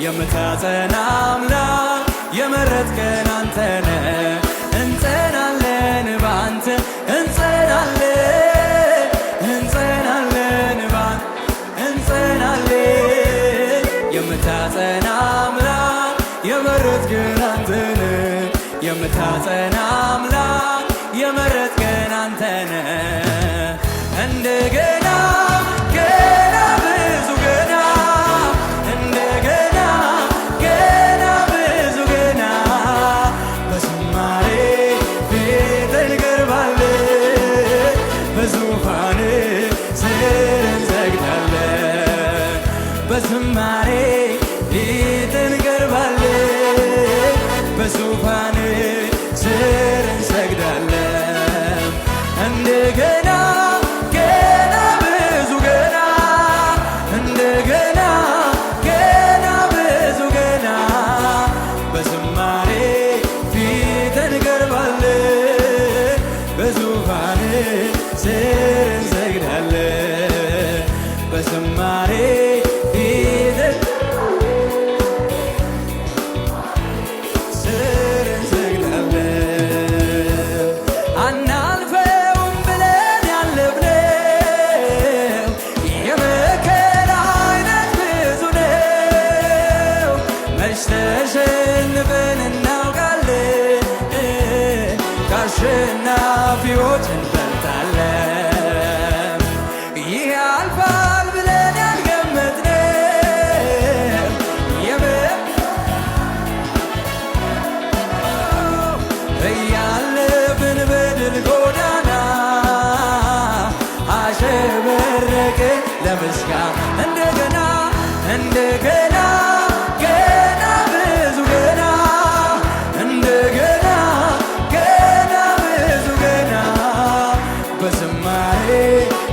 የምታጸና አምላክ የመረጥከን አንተነ እንጸናለን ባንተ እንጸናለን እንጸናለን ባንተ እንጸናለን የምታጸና አምላክ የመረጥከን አንተነ የምታጸና አምላክ የመረጥከን አንተነ እንደገና ገና ብዙ ገና እንደገና ገና ብዙ ገና በዝማሬ ፊት እንቀርባለን በዙፋን ስር እንሰግዳለን በዝማሬ ፊት እንቀርባለን በዙፋን ስር እንሰግዳለን እንደገና ገና ብዙ ገና እንደገና ገና ብዙ ገና በዝማሬ ፊት እንቀርባለን በዙፋን ስር እንሰግዳለን በዝማሬ ፊት ስር እንሰግዳለን አናልፈውም ብለን ያለፍነው የመከራ አይነት ብዙ ነው መች ተሸንፈን እናውቃለን ከአሸናፊዎች እንበልጣለን ይህ ያልፋል ብለን ያልገመትነው እያለፍን በድል ጎዳና አሸበረቅን ለምስጋና እንደገና እንደገና ገና ብዙ ገና እንደገና ገና ብዙ ገና በዝማሬ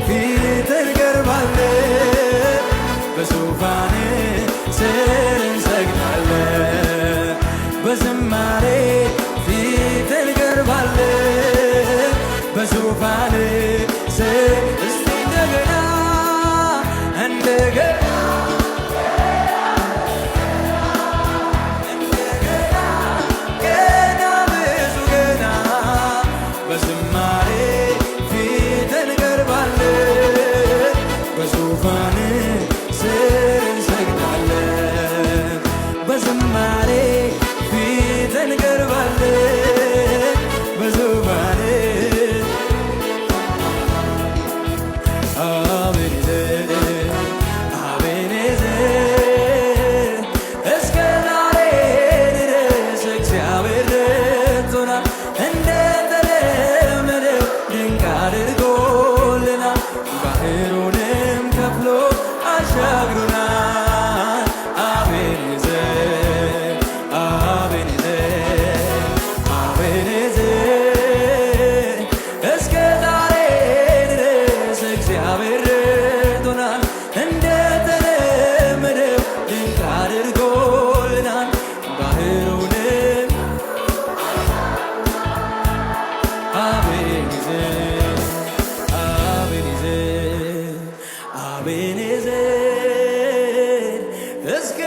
ፊት እንቀርባለን በዙፋን ስር እንሰግዳለን በዝማሬ ፊት እንቀርባለን በዙፋን ስር እስቲ እንደገና እንደገና እንደገና ገና ብዙ ገና በዝማሬ ፊት እንቀርባለን በዙፋን ስር እንሰግዳለን በዝማሬ ፊት እንቀርባለን በዙፋን አቤኔዘር አቤኔዘር እስከ ዛሬ ድረስ እግዚአብሔር ረድቶናል እንደተለመደው ድንቅ አድርጎልናል ባህሩንም ከፍሎ አሻግሮናል አቤኔዘር አቤኔዘር አቤኔዘር እስከ ዛሬ ድረስ እግዚአብሔር ረድቶናል እንደተለመደው ድንቅ አድርጎልናል ባህሩንም አቤኔዘር አቤኔዘር አቤኔዘር እስከ